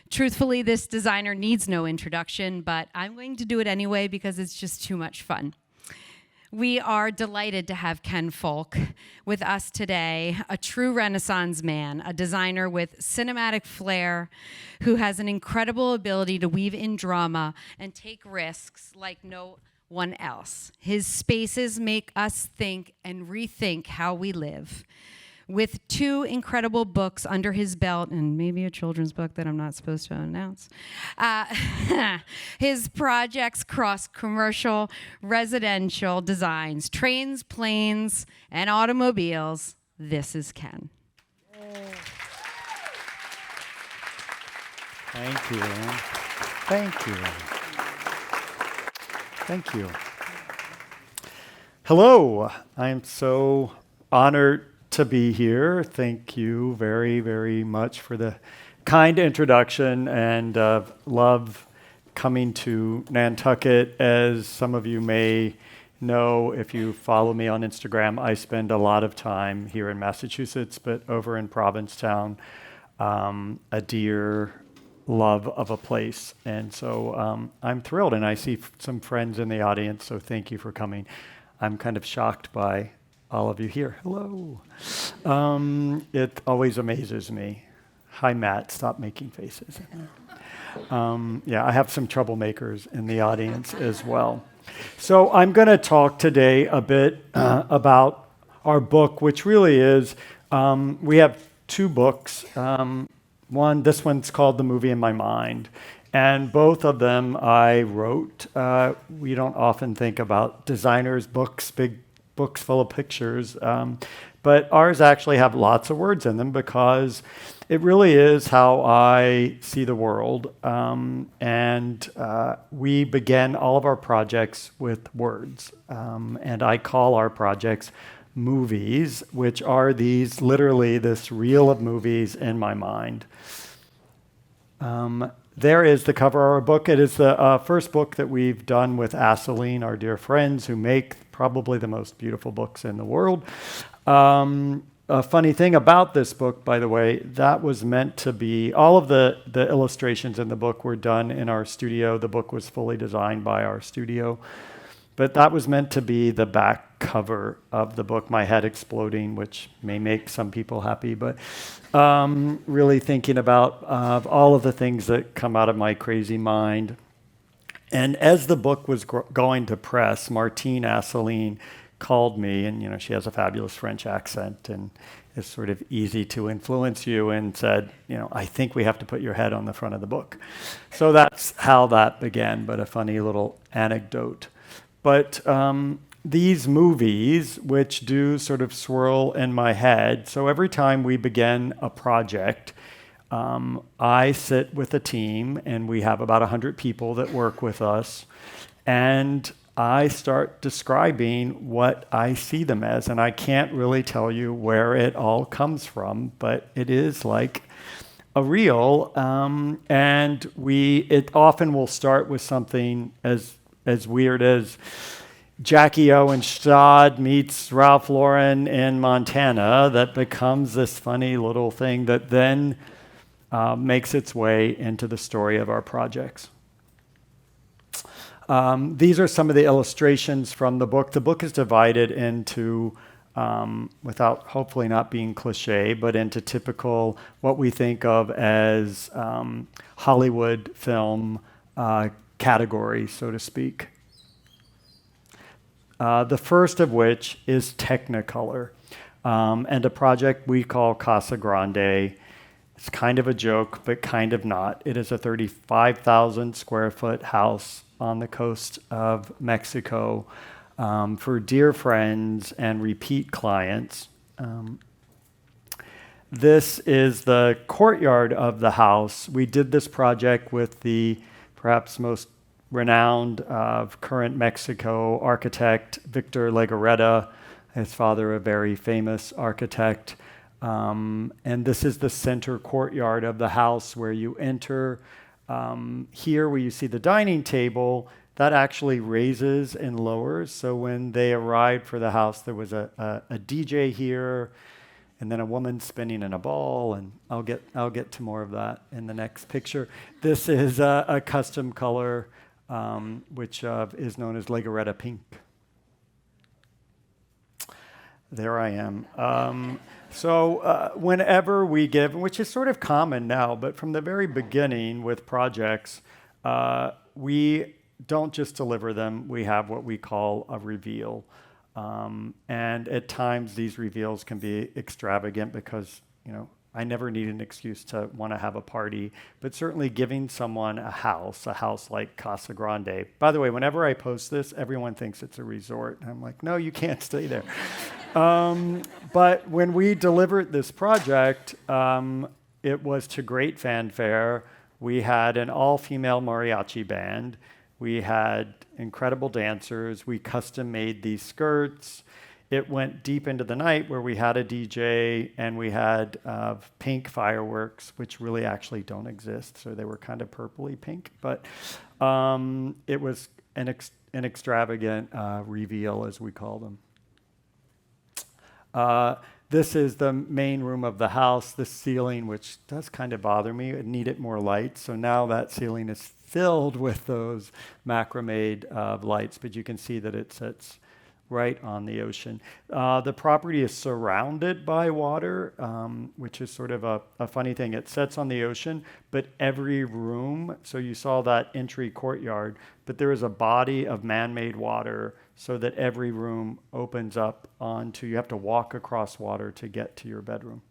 Truthfully, this designer needs no introduction, but I'm going to do it anyway because it's just too much fun. We are delighted to have Ken Fulk with us today, a true Renaissance man, a designer with cinematic flair who has an incredible ability to weave in drama and take risks like no one else. His spaces make us think and rethink how we live. With 2 incredible books under his belt, and maybe a children's book that I'm not supposed to announce, his projects cross commercial, residential designs, trains, planes, and automobiles. This is Ken. Thank you. Thank you. Thank you. Hello. I'm so honored to be here. Thank you very, very much for the kind introduction, and love coming to Nantucket. As some of you may know, if you follow me on Instagram, I spend a lot of time here in Massachusetts, but over in Provincetown, a dear love of a place. And so I'm thrilled, and I see some friends in the audience, so thank you for coming. I'm kind of shocked by all of you here. Hello. It always amazes me. Hi, Matt. Stop making faces. Yeah, I have some troublemakers in the audience as well. So I'm going to talk today a bit about our book, which really is, we have 2 books. This one's called The Movie in My Mind. And both of them I wrote. We don't often think about designers' books, big books full of pictures, but ours actually have lots of words in them because it really is how I see the world. And we begin all of our projects with words. And I call our projects movies, which are literally this reel of movies in my mind. There is the cover of our book. It is the first book that we've done with Elle, our dear friends who make probably the most beautiful books in the world. A funny thing about this book, by the way, that was meant to be, all of the illustrations in the book were done in our studio. The book was fully designed by our studio. But that was meant to be the back cover of the book, my head exploding, which may make some people happy, but really thinking about all of the things that come out of my crazy mind. And as the book was going to press, Martine Asseline called me, and she has a fabulous French accent and is sort of easy to influence you, and said, I think we have to put your head on the front of the book. So that's how that began, but a funny little anecdote. But these movies, which do sort of swirl in my head, so every time we begin a project, I sit with a team, and we have about 100 people that work with us, and I start describing what I see them as. And I can't really tell you where it all comes from, but it is like a reel, and it often will start with something as weird as Jackie O and Stad meets Ralph Lauren in Montana, that becomes this funny little thing that then makes its way into the story of our projects. These are some of the illustrations from the book. The book is divided into, without hopefully not being cliche, but into typical what we think of as Hollywood film categories, so to speak. The first of which is Technicolor, and a project we call Casa Grande. It's kind of a joke, but kind of not. It is a 35,000 square foot house on the coast of Mexico for dear friends and repeat clients. This is the courtyard of the house. We did this project with the perhaps most renowned of current Mexico architect, Victor Legarreta, his father, a very famous architect. And this is the center courtyard of the house where you enter. Here where you see the dining table, that actually raises and lowers. So when they arrived for the house, there was a DJ here. and then a woman spinning in a ball, and I'll get to more of that in the next picture. This is a custom color, which is known as Legoretta Pink. There I am. So whenever we give, which is sort of common now, but from the very beginning with projects, we don't just deliver them. We have what we call a reveal. And at times these reveals can be extravagant because, I never need an excuse to want to have a party, but certainly giving someone a house like Casa Grande. By the way, whenever I post this, everyone thinks it's a resort. And I'm like, no, you can't stay there. But when we delivered this project, it was to great fanfare. We had an all-female mariachi band. We had incredible dancers. We custom made these skirts. It went deep into the night where we had a DJ and we had pink fireworks, which really actually don't exist. So they were kind of purpley pink, but it was an extravagant reveal, as we call them. This is the main room of the house. The ceiling, which does kind of bother me, it needed more light. So now that ceiling is filled with those macrame lights, but you can see that it sits right on the ocean. The property is surrounded by water, which is sort of a funny thing. It sits on the ocean, but every room, so you saw that entry courtyard, but there is a body of man-made water so that every room opens up onto, you have to walk across water to get to your bedroom.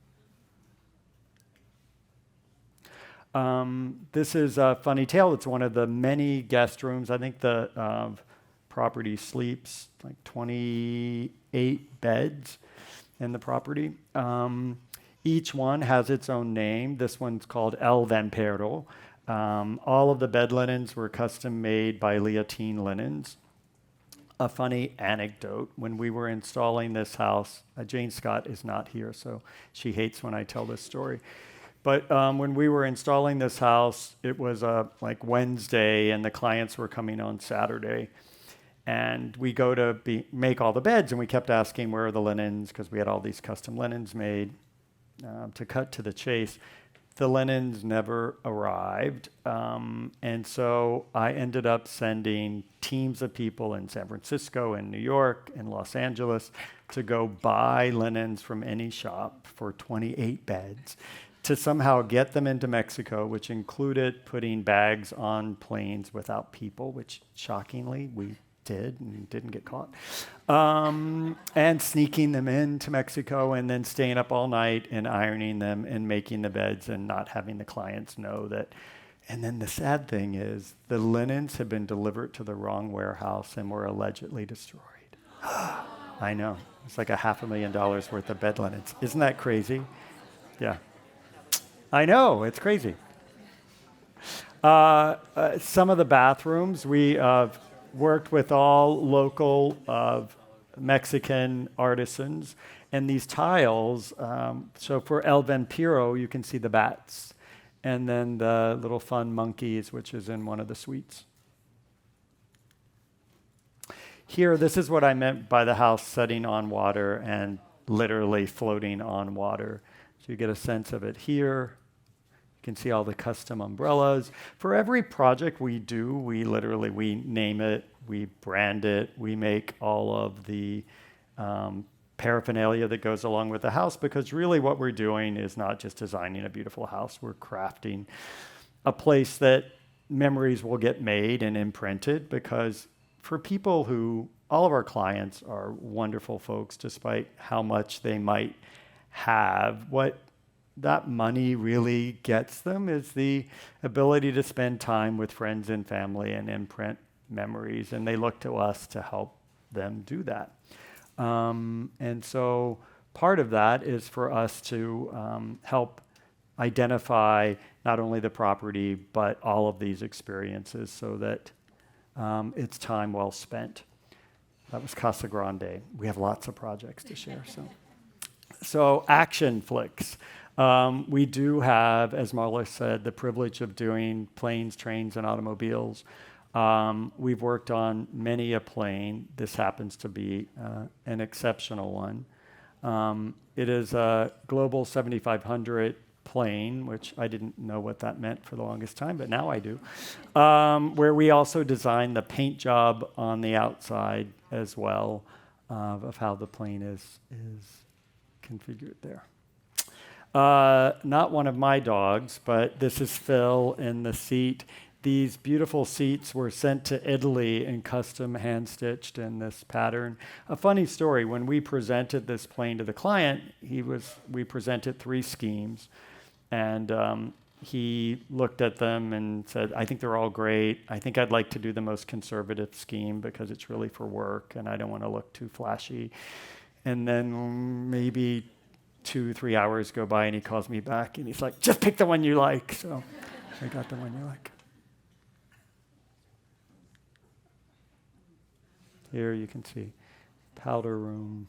This is a funny tale. It's one of the many guest rooms. I think the property sleeps like 28 beds in the property. Each one has its own name. This one's called Elle Vampiro. All of the bed linens were custom made by Leontine Linens. A funny anecdote, when we were installing this house, Jane Scott is not here, so she hates when I tell this story. But when we were installing this house, it was like Wednesday, and the clients were coming on Saturday. And we go to make all the beds, and we kept asking where are the linens, because we had all these custom linens made. To cut to the chase, the linens never arrived. And so I ended up sending teams of people in San Francisco and New York and Los Angeles to go buy linens from any shop for 28 beds to somehow get them into Mexico, which included putting bags on planes without people, which shockingly we did and didn't get caught, and sneaking them into Mexico and then staying up all night and ironing them and making the beds and not having the clients know that. And then the sad thing is the linens had been delivered to the wrong warehouse and were allegedly destroyed. I know. It's like $500,000 worth of bed linens. Isn't that crazy? Yeah. I know. It's crazy. Some of the bathrooms, we worked with all local Mexican artisans. And these tiles, so for El Vampiro, you can see the bats. And then the little fun monkeys, which is in one of the suites. Here, this is what I meant by the house setting on water and literally floating on water. So you get a sense of it here. You can see all the custom umbrellas. For every project we do, we name it, we brand it, we make all of the paraphernalia that goes along with the house, because really what we're doing is not just designing a beautiful house, we're crafting a place that memories will get made and imprinted, because for people who, all of our clients are wonderful folks, despite how much they might have, what that money really gets them is the ability to spend time with friends and family and imprint memories, and they look to us to help them do that. And so part of that is for us to help identify not only the property, but all of these experiences so that it's time well spent. That was Casa Grande. We have lots of projects to share. So action flicks. We do have, as Marla said, the privilege of doing planes, trains, and automobiles. We've worked on many a plane. This happens to be an exceptional one. It is a Global 7500 plane, which I didn't know what that meant for the longest time, but now I do, where we also designed the paint job on the outside as well of how the plane is configured there. Not one of my dogs, but this is Phil in the seat. These beautiful seats were sent to Italy and custom hand-stitched in this pattern. A funny story, when we presented this plane to the client, we presented 3 schemes, and he looked at them and said, I think they're all great. I think I'd like to do the most conservative scheme because it's really for work and I don't want to look too flashy. And then maybe 2-3 hours go by and he calls me back and he's like, just pick the one you like. So I got the one you like. Here you can see powder room.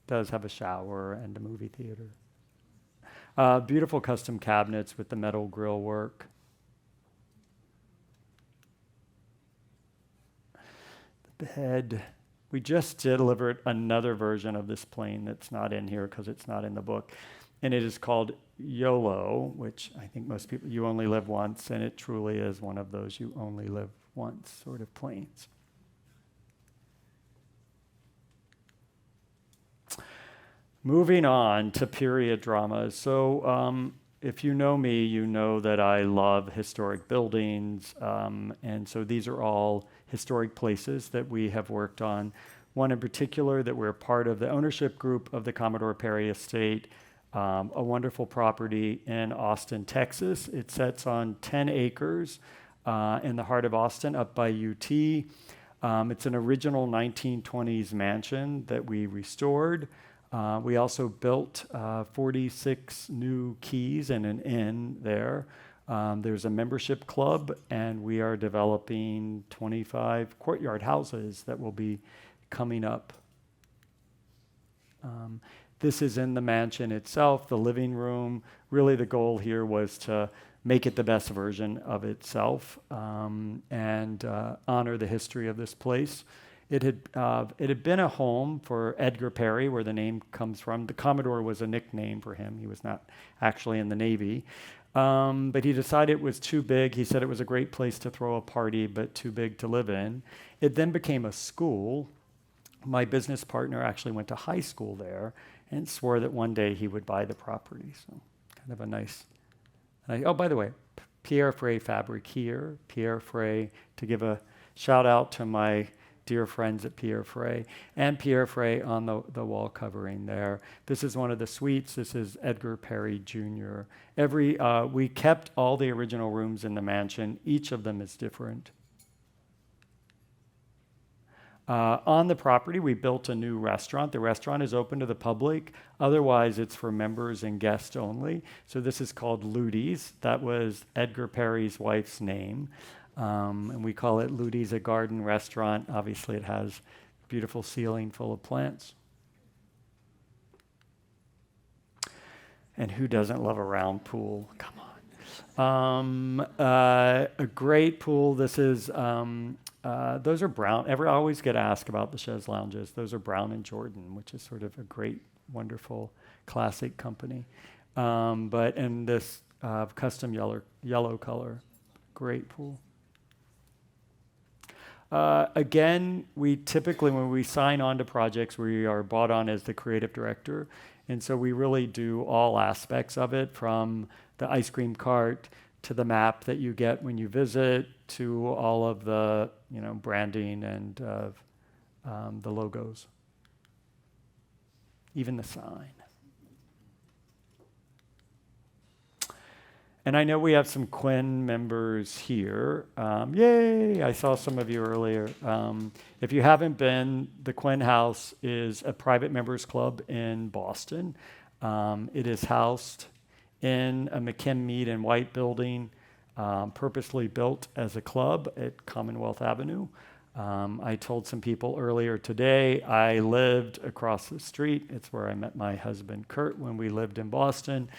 Does have a shower and a movie theater. Beautiful custom cabinets with the metal grill work. The bed. We just delivered another version of this plane that's not in here because it's not in the book. And it is called YOLO, which I think most people, you only live once, and it truly is one of those you only live once sort of planes. Moving on to period dramas. So if you know me, you know that I love historic buildings. And so these are all historic places that we have worked on. One in particular that we're part of the ownership group of the Commodore Perry Estate, a wonderful property in Austin, Texas. It sits on 10 acres in the heart of Austin, up by UT. It's an original 1920s mansion that we restored. We also built 46 new keys and an inn there. There's a membership club, and we are developing 25 courtyard houses that will be coming up. This is in the mansion itself, the living room. Really the goal here was to make it the best version of itself and honor the history of this place. It had been a home for Edgar Perry, where the name comes from. The Commodore was a nickname for him. He was not actually in the Navy. But he decided it was too big. He said it was a great place to throw a party, but too big to live in. It then became a school. My business partner actually went to high school there and swore that one day he would buy the property. So kind of a nice... oh, by the way, Pierre Frey fabric here. Pierre Frey, to give a shout out to my dear friends at Pierre Frey, and Pierre Frey on the wall covering there. This is one of the suites. This is Edgar Perry Jr. We kept all the original rooms in the mansion. Each of them is different. On the property, we built a new restaurant. The restaurant is open to the public. Otherwise, it's for members and guests only. So this is called Ludi's. That was Edgar Perry's wife's name. And we call it Ludi's, a garden restaurant. Obviously, it has beautiful ceiling full of plants. And who doesn't love a round pool? Come on. A great pool. This is, those are Brown. I always get asked about the chaise lounges. Those are Brown and Jordan, which is sort of a great, wonderful, classic company. But in this custom yellow color, great pool. Again, we typically, when we sign on to projects, we are brought on as the creative director. And so we really do all aspects of it, from the ice cream cart to the map that you get when you visit, to all of the branding and the logos, even the sign. And I know we have some Quinn members here. Yay! I saw some of you earlier. If you haven't been, the Quinn House is a private members club in Boston. It is housed in a McKim Mead and White building, purposely built as a club at Commonwealth Avenue. I told some people earlier today I lived across the street. It's where I met my husband, Kurt, when we lived in Boston.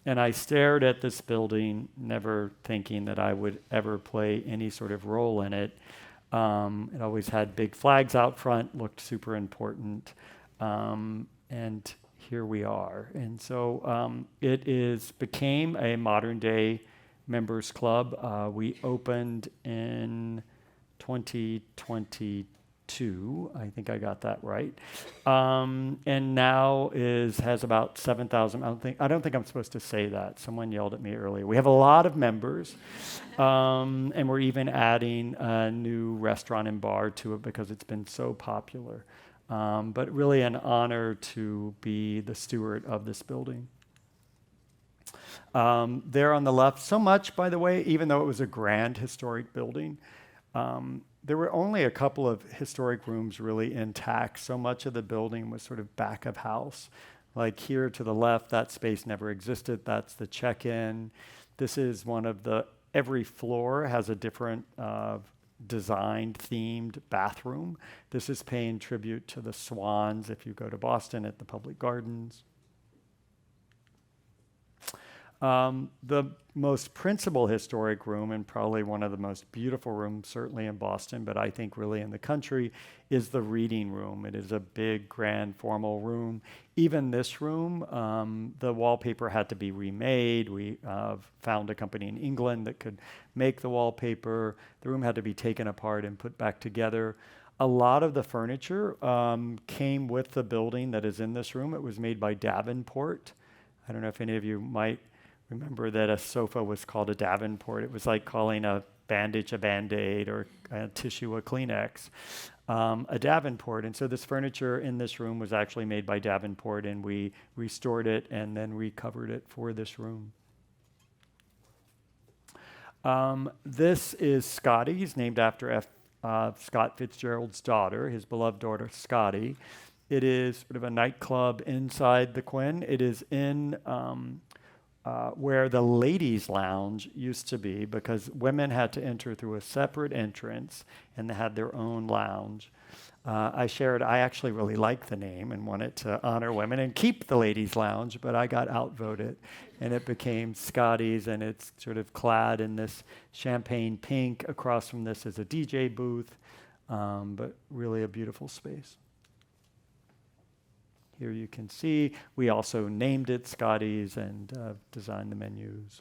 And I stared at this building, never thinking that I would ever play any sort of role in it. It always had big flags out front, looked super important. And here we are. And so became a modern day members club. We opened in 2022. I think I got that right. And now has about 7,000. I don't think I'm supposed to say that. Someone yelled at me earlier. We have a lot of members, and we're even adding a new restaurant and bar to it because it's been so popular. But really an honor to be the steward of this building. There on the left, so much, by the way, even though it was a grand historic building, there were only a couple of historic rooms really intact. So much of the building was sort of back of house. Like here to the left, that space never existed. That's the check-in. This is every floor has a different designed, themed bathroom. This is paying tribute to the swans if you go to Boston at the Public Gardens. The most principal historic room, and probably one of the most beautiful rooms, certainly in Boston, but I think really in the country, is the reading room. It is a big, grand, formal room. Even this room, the wallpaper had to be remade. We found a company in England that could make the wallpaper. The room had to be taken apart and put back together. A lot of the furniture came with the building that is in this room. It was made by Davenport. I don't know if any of you might remember that a sofa was called a Davenport. It was like calling a bandage a Band-Aid or a tissue a Kleenex, a Davenport. And so this furniture in this room was actually made by Davenport, and we restored it and then recovered it for this room. This is Scotty. He's named after Scott Fitzgerald's daughter, his beloved daughter, Scotty. It is sort of a nightclub inside the Quinn. It is in where the ladies' lounge used to be, because women had to enter through a separate entrance and they had their own lounge. I actually really like the name and wanted to honor women and keep the ladies' lounge, but I got outvoted and it became Scotty's, and it's sort of clad in this champagne pink. Across from this is a DJ booth, but really a beautiful space. Here you can see we also named it Scotty's and designed the menus.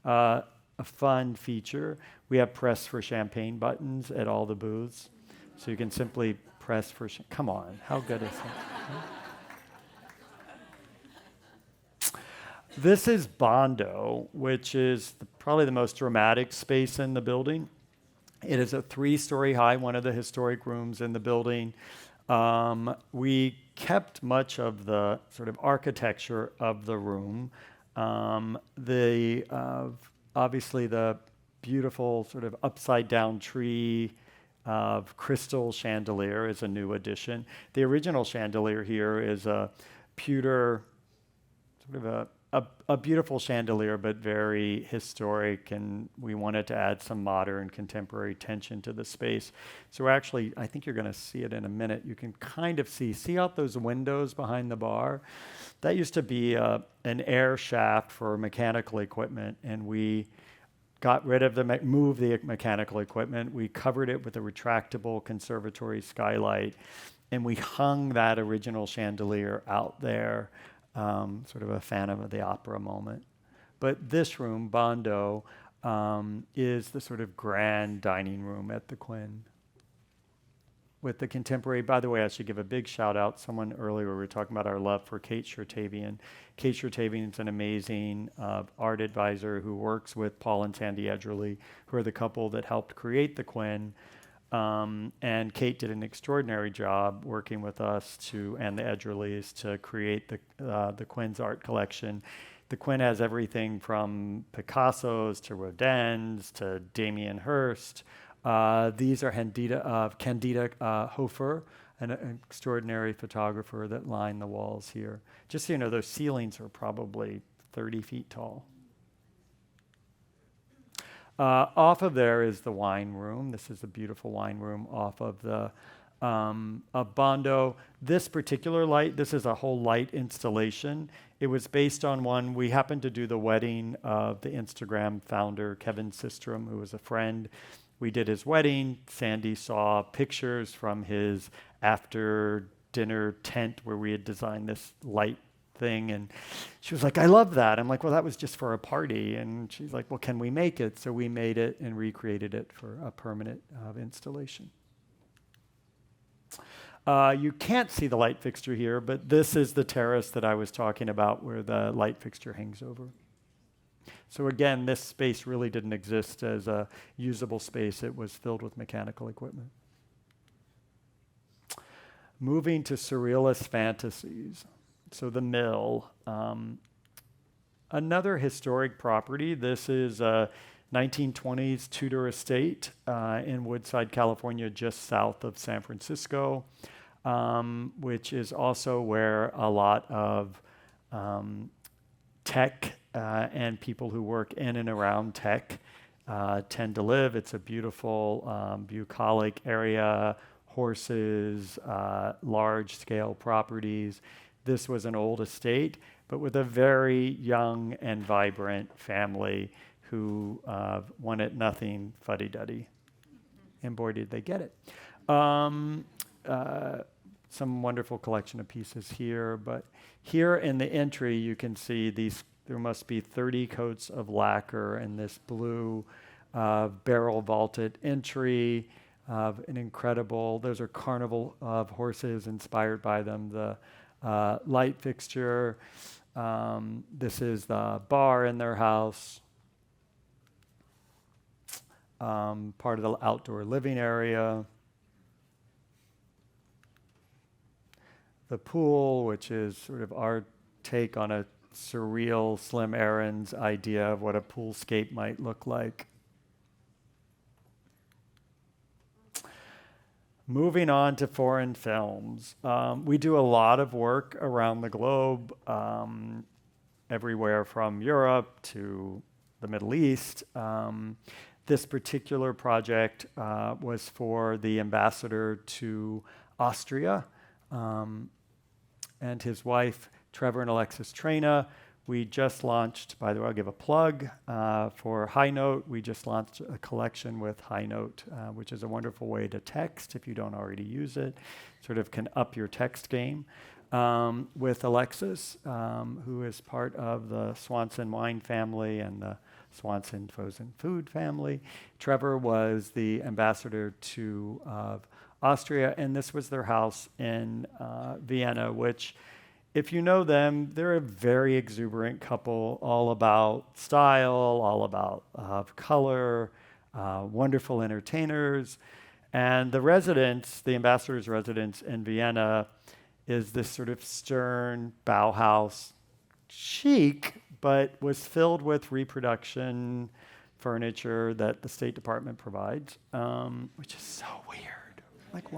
A fun feature, we have press for champagne buttons at all the booths. So you can simply press for, come on, how good is that? This is Bondo, which is probably the most dramatic space in the building. It is a 3-story high, one of the historic rooms in the building. We kept much of the sort of architecture of the room. Obviously the beautiful sort of upside down tree of crystal chandelier is a new addition. The original chandelier here is a pewter, sort of a beautiful chandelier, but very historic, and we wanted to add some modern, contemporary tension to the space. So we're actually, I think you're going to see it in a minute. You can kind of see out those windows behind the bar? That used to be an air shaft for mechanical equipment, and we got rid of moved the mechanical equipment. We covered it with a retractable conservatory skylight, and we hung that original chandelier out there. Sort of a Phantom of the Opera moment. But this room, Bondo, is the sort of grand dining room at the Quinn. With the contemporary, by the way, I should give a big shout out. Someone earlier, we were talking about our love for Kate Shertavian. Kate Shertavian is an amazing art advisor who works with Paul and Sandy Edgerly, who are the couple that helped create the Quinn. And Kate did an extraordinary job working with us and the Edgerleys to create the Quinn's art collection. The Quinn has everything from Picasso's to Rodin's to Damien Hirst. These are Candida Hofer, an extraordinary photographer that lined the walls here. Just so you know, those ceilings are probably 30 feet tall. Off of there is the wine room. This is a beautiful wine room off of the of Bondo. This particular light, this is a whole light installation. It was based on one. We happened to do the wedding of the Instagram founder, Kevin Systrom, who was a friend. We did his wedding. Sandy saw pictures from his after dinner tent where we had designed this light thing. And she was like, I love that. I'm like, well, that was just for a party. And she's like, well, can we make it? So we made it and recreated it for a permanent installation. You can't see the light fixture here, but this is the terrace that I was talking about where the light fixture hangs over. So again, this space really didn't exist as a usable space. It was filled with mechanical equipment. Moving to surrealist fantasies. So the mill. Another historic property. This is a 1920s Tudor estate in Woodside, California, just south of San Francisco, which is also where a lot of tech and people who work in and around tech tend to live. It's a beautiful, bucolic area, horses, large-scale properties. This was an old estate, but with a very young and vibrant family who wanted nothing fuddy-duddy. And boy, did they get it. Some wonderful collection of pieces here, but here in the entry, you can see these, there must be 30 coats of lacquer in this blue barrel vaulted entry of an incredible, those are carnival of horses inspired by them. The light fixture, this is the bar in their house. Part of the outdoor living area. The pool, which is sort of our take on a surreal Slim Aaron's idea of what a poolscape might look like. Moving on to foreign films. We do a lot of work around the globe, everywhere from Europe to the Middle East. This particular project was for the ambassador to Austria and his wife, Trevor and Alexis Trena. We just launched, by the way, I'll give a plug for High Note. We just launched a collection with High Note, which is a wonderful way to text if you don't already use it. Sort of can up your text game. With Alexis, who is part of the Swanson wine family and the Swanson frozen food family. Trevor was the ambassador to Austria, and this was their house in Vienna, which, if you know them, they're a very exuberant couple, all about style, all about color, wonderful entertainers. And the residence, the ambassador's residence in Vienna, is this sort of stern Bauhaus chic, but was filled with reproduction furniture that the State Department provides, which is so weird. Like,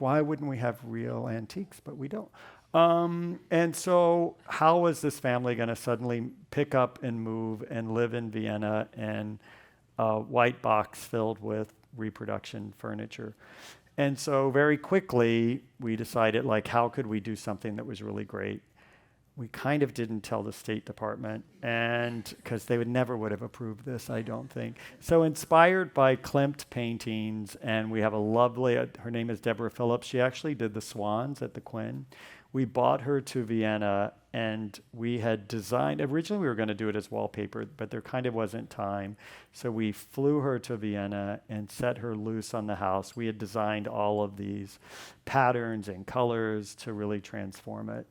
why wouldn't we have real antiques? But we don't. And so how was this family going to suddenly pick up and move and live in Vienna in a white box filled with reproduction furniture? And so very quickly, we decided, like, how could we do something that was really great? We kind of didn't tell the State Department, and because they would have approved this, I don't think. So inspired by Klimt paintings, and we have a lovely, her name is Deborah Phillips. She actually did the swans at the Quinn. We bought her to Vienna, and we had designed, originally we were going to do it as wallpaper, but there kind of wasn't time. So we flew her to Vienna and set her loose on the house. We had designed all of these patterns and colors to really transform it.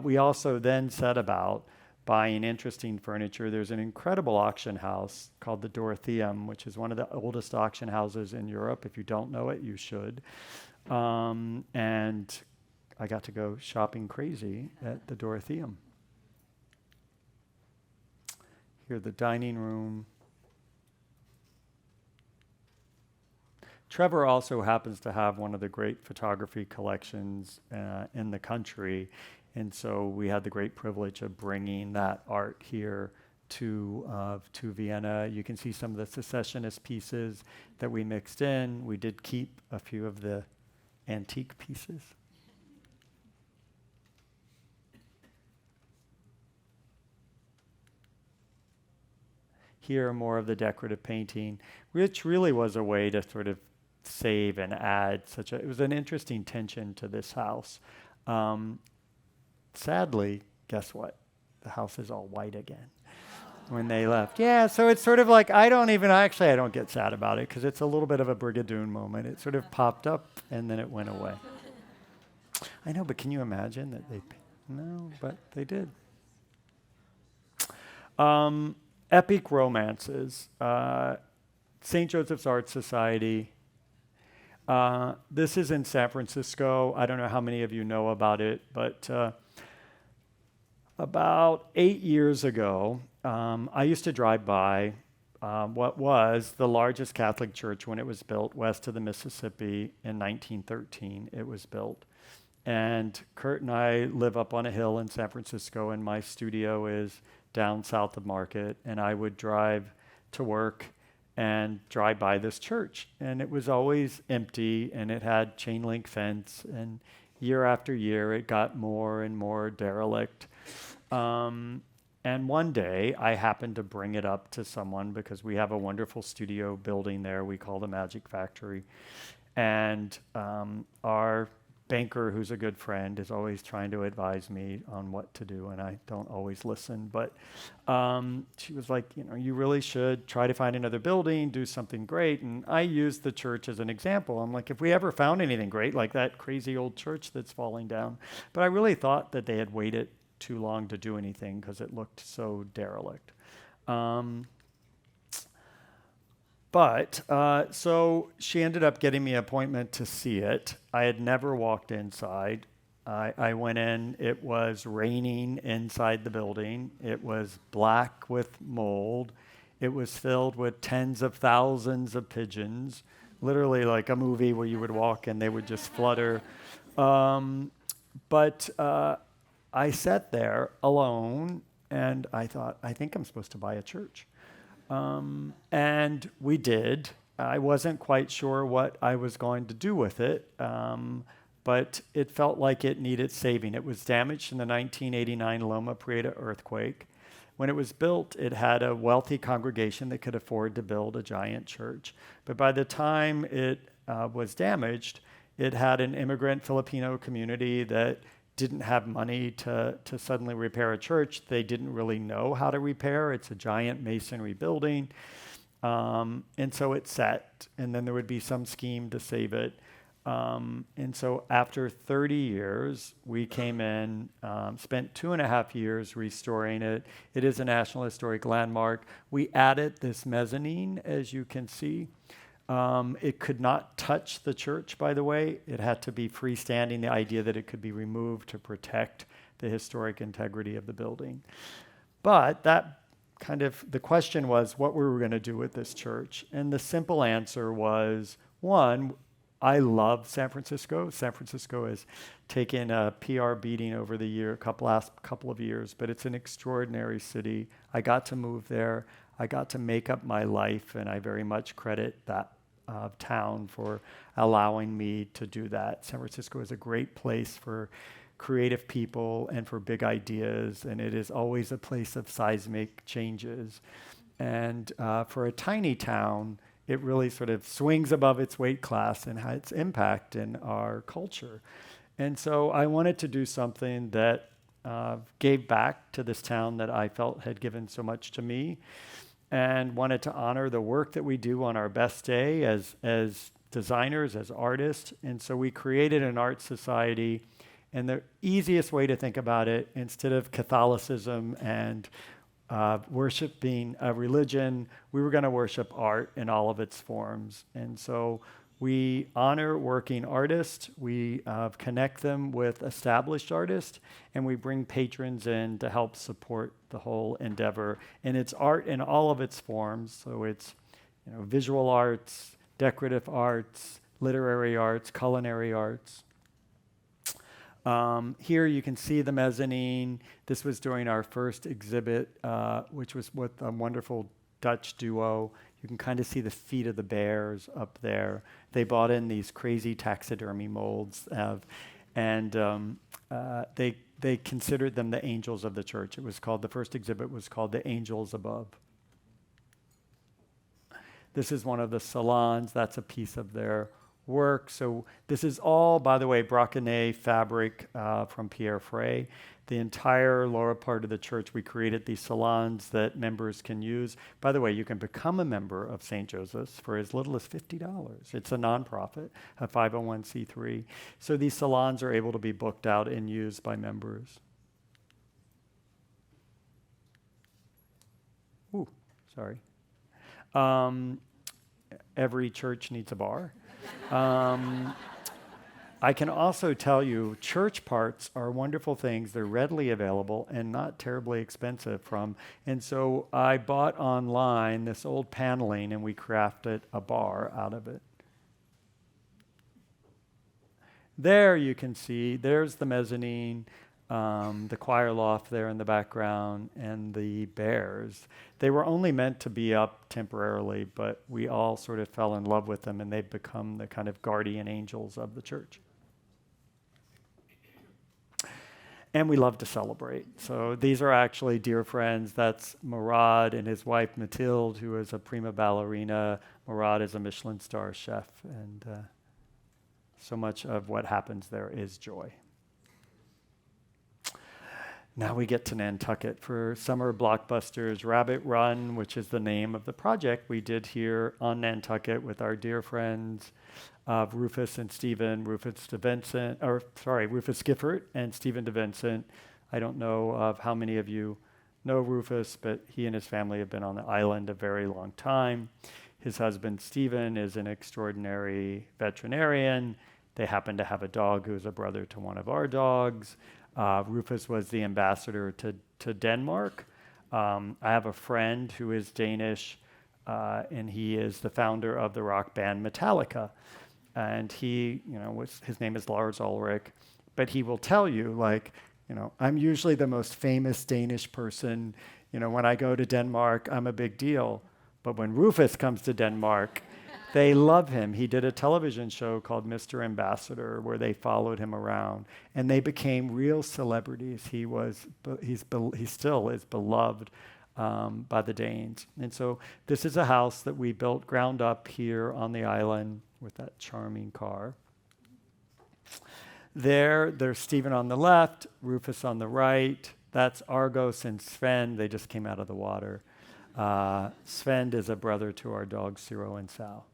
We also then set about buying interesting furniture. There's an incredible auction house called the Dorotheum, which is one of the oldest auction houses in Europe. If you don't know it, you should. And I got to go shopping crazy at the Dorotheum. Here, the dining room. Trevor also happens to have one of the great photography collections in the country. And so we had the great privilege of bringing that art here to Vienna. You can see some of the secessionist pieces that we mixed in. We did keep a few of the antique pieces. Here, more of the decorative painting, which really was a way to sort of save and add it was an interesting tension to this house. Sadly, guess what? The house is all white again when they left. Yeah, so it's sort of like, I don't get sad about it because it's a little bit of a Brigadoon moment. It sort of popped up and then it went away. I know, but can you imagine that no, but they did. Epic romances. St. Joseph's Art Society. This is in San Francisco. I don't know how many of you know about it, but about 8 years ago, I used to drive by what was the largest Catholic church when it was built west of the Mississippi in 1913. It was built. And Kurt and I live up on a hill in San Francisco, and my studio is down south of Market, and I would drive to work and drive by this church. And it was always empty, and it had chain link fence, and year after year it got more and more derelict. And one day I happened to bring it up to someone because we have a wonderful studio building there we call the Magic Factory. And our banker, who's a good friend, is always trying to advise me on what to do, and I don't always listen. But she was like, you really should try to find another building, do something great. And I used the church as an example. I'm like, if we ever found anything great, like that crazy old church that's falling down. But I really thought that they had waited too long to do anything because it looked so derelict. So she ended up getting me an appointment to see it. I had never walked inside. I went in. It was raining inside the building. It was black with mold. It was filled with tens of thousands of pigeons, literally like a movie where you would walk and they would just flutter. But I sat there alone, and I thought, I think I'm supposed to buy a church. And we did. I wasn't quite sure what I was going to do with it, but it felt like it needed saving. It was damaged in the 1989 Loma Prieta earthquake. When it was built, it had a wealthy congregation that could afford to build a giant church. But by the time it was damaged, it had an immigrant Filipino community that didn't have money to suddenly repair a church. They didn't really know how to repair. It's a giant masonry building. And so it sat, and then there would be some scheme to save it. And so after 30 years, we came in, spent 2.5 years restoring it. It is a National Historic Landmark. We added this mezzanine, as you can see. It could not touch the church, by the way. It had to be freestanding, the idea that it could be removed to protect the historic integrity of the building. But the question was what we were going to do with this church. And the simple answer was, one, I love San Francisco. San Francisco has taken a PR beating over the last couple of years, but it's an extraordinary city. I got to move there. I got to make up my life, and I very much credit that town for allowing me to do that. San Francisco is a great place for creative people and for big ideas, and it is always a place of seismic changes. And for a tiny town, it really sort of swings above its weight class and has its impact in our culture. And so I wanted to do something that gave back to this town that I felt had given so much to me, and wanted to honor the work that we do on our best day as designers, as artists. And so we created an art society. And the easiest way to think about it, instead of Catholicism and worship being a religion, we were going to worship art in all of its forms. And so we honor working artists, we connect them with established artists, and we bring patrons in to help support the whole endeavor. And it's art in all of its forms. So it's visual arts, decorative arts, literary arts, culinary arts. Here you can see the mezzanine. This was during our first exhibit, which was with a wonderful Dutch duo. You can kind of see the feet of the bears up there. They bought in these crazy taxidermy molds, and they considered them the angels of the church. The first exhibit was called The Angels Above. This is one of the salons. That's a piece of their work. So this is all, by the way, brocante fabric from Pierre Frey. The entire lower part of the church, we created these salons that members can use. By the way, you can become a member of St. Joseph's for as little as $50. It's a nonprofit, a 501c3. So these salons are able to be booked out and used by members. Ooh, sorry. Every church needs a bar. I can also tell you church parts are wonderful things. They're readily available and not terribly expensive and so I bought online this old paneling and we crafted a bar out of it. There you can see, there's the mezzanine, the choir loft there in the background, and the bears. They were only meant to be up temporarily, but we all sort of fell in love with them and they've become the kind of guardian angels of the church. And we love to celebrate. So these are actually dear friends. That's Murad and his wife Mathilde, who is a prima ballerina. Murad is a Michelin star chef. And so much of what happens there is joy. Now we get to Nantucket for summer blockbusters. Rabbit Run, which is the name of the project we did here on Nantucket with our dear friends Rufus and Stephen, Rufus Gifford and Stephen DeVincent. I don't know of how many of you know Rufus, but he and his family have been on the island a very long time. His husband, Stephen, is an extraordinary veterinarian. They happen to have a dog who's a brother to one of our dogs. Rufus was the ambassador to Denmark. I have a friend who is Danish, and he is the founder of the rock band Metallica. And he, his name is Lars Ulrich, but he will tell you, I'm usually the most famous Danish person. When I go to Denmark, I'm a big deal. But when Rufus comes to Denmark, they love him. He did a television show called Mr. Ambassador where they followed him around, and they became real celebrities. He still is beloved by the Danes. And so this is a house that we built ground up here on the island with that charming car. There's Stephen on the left, Rufus on the right. That's Argos and Sven. They just came out of the water. Sven is a brother to our dogs, Ciro and Sal.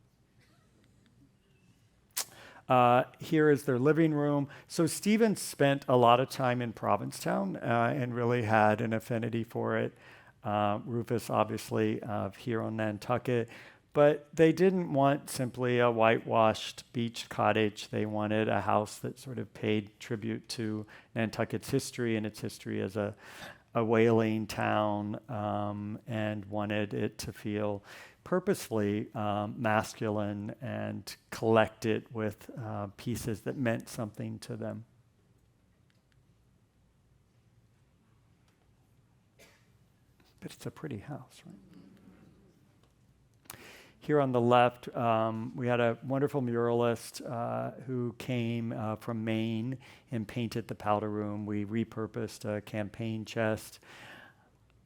Here is their living room. So Stephen spent a lot of time in Provincetown and really had an affinity for it. Rufus, obviously, here on Nantucket. But they didn't want simply a whitewashed beach cottage. They wanted a house that sort of paid tribute to Nantucket's history and its history as a whaling town, and wanted it to feel purposefully masculine and collected with pieces that meant something to them. But it's a pretty house, right? Here on the left, we had a wonderful muralist who came from Maine and painted the powder room. We repurposed a campaign chest.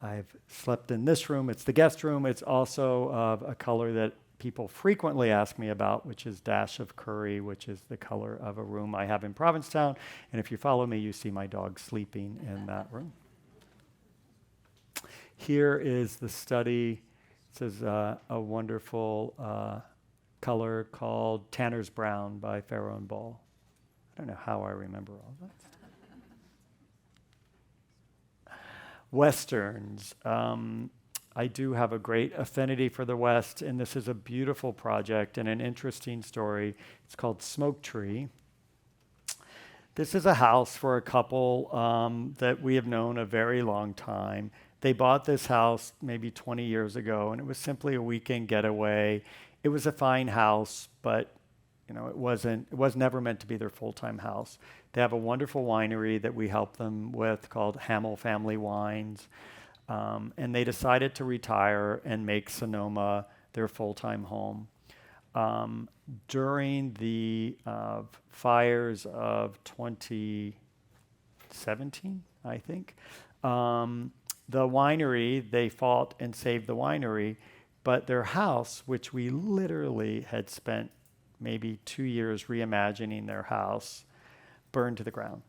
I've slept in this room. It's the guest room. It's also of a color that people frequently ask me about, which is dash of curry, which is the color of a room I have in Provincetown. And if you follow me, you see my dog sleeping in that room. Here is the study. This is a wonderful color called Tanner's Brown by Farrow and Ball. I don't know how I remember all that. Westerns. I do have a great affinity for the West, and this is a beautiful project and an interesting story. It's called Smoke Tree. This is a house for a couple that we have known a very long time. They bought this house maybe 20 years ago, and it was simply a weekend getaway. It was a fine house, but it was never meant to be their full-time house. They have a wonderful winery that we help them with called Hamill Family Wines, and they decided to retire and make Sonoma their full-time home. During the fires of 2017, I think, the winery, they fought and saved the winery, But their house, which we literally had spent maybe 2 years reimagining their house, burned to the ground.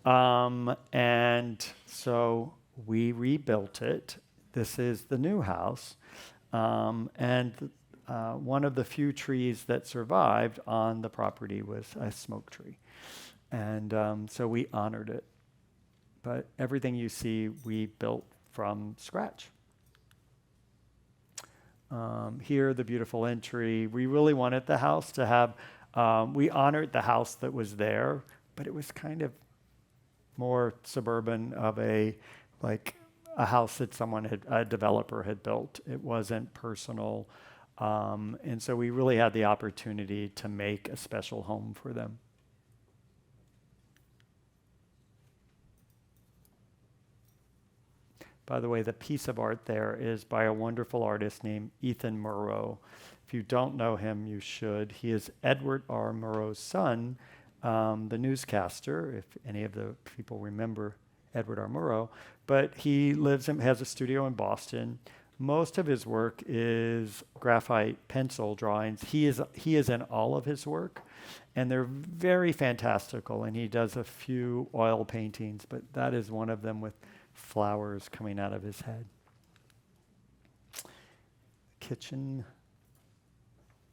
And so we rebuilt it. This is the new house. And one of the few trees that survived on the property was a smoke tree. And so we honored it. But everything you see, we built from scratch. Here, the beautiful entry. We really wanted the house to have, we honored the house that was there, but it was kind of more suburban of a house that a developer had built. It wasn't personal. And so we really had the opportunity to make a special home for them. By the way, the piece of art there is by a wonderful artist named Ethan Murrow. If you don't know him, you should. He is Edward R. Murrow's son, the newscaster, if any of the people remember Edward R. Murrow. But he has a studio in Boston. Most of his work is graphite pencil drawings. He is in all of his work, and they're very fantastical. And he does a few oil paintings, but that is one of them with flowers coming out of his head. Kitchen.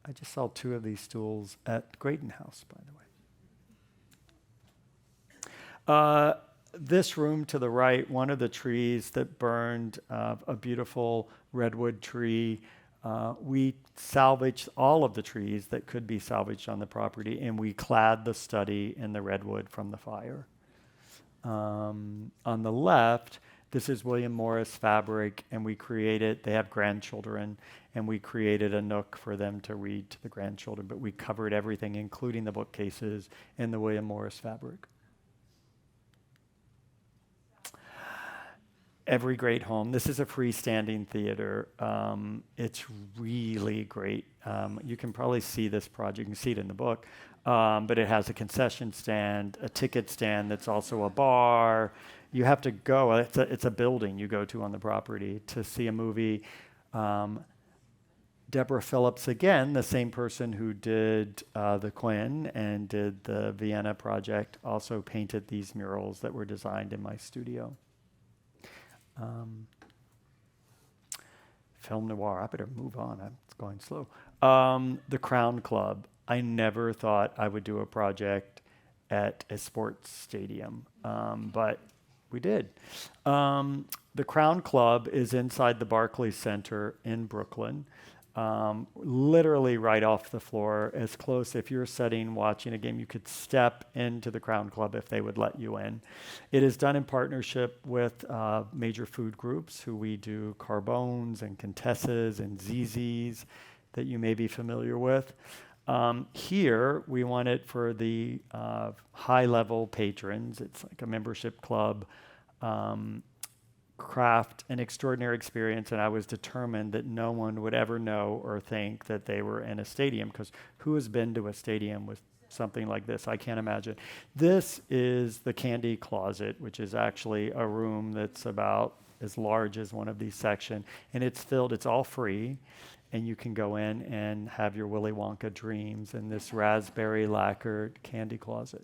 I just saw 2 of these stools at Grayton House, by the way. This room to the right, one of the trees that burned, a beautiful redwood tree. We salvaged all of the trees that could be salvaged on the property, and we clad the study in the redwood from the fire. On the left, this is William Morris fabric, and they have grandchildren, and we created a nook for them to read to the grandchildren, but we covered everything, including the bookcases, in the William Morris fabric. Every great home. This is a freestanding theater. It's really great. You can probably see this project. You can see it in the book. But it has a concession stand, a ticket stand that's also a bar. You have to go. It's a building you go to on the property to see a movie. Deborah Phillips, again, the same person who did the Quinn and did the Vienna project, also painted these murals that were designed in my studio. Film noir. I better move on. It's going slow. The Crown Club. I never thought I would do a project at a sports stadium, but we did. The Crown Club is inside the Barclays Center in Brooklyn, literally right off the floor, as close. If you're watching a game, you could step into the Crown Club if they would let you in. It is done in partnership with major food groups who we do Carbones and Contessas and ZZs that you may be familiar with. Here, we want it for the high-level patrons. It's like a membership club, craft an extraordinary experience, and I was determined that no one would ever know or think that they were in a stadium, because who has been to a stadium with something like this? I can't imagine. This is the candy closet, which is actually a room that's about as large as one of these sections, and it's all free. And you can go in and have your Willy Wonka dreams in this raspberry lacquered candy closet.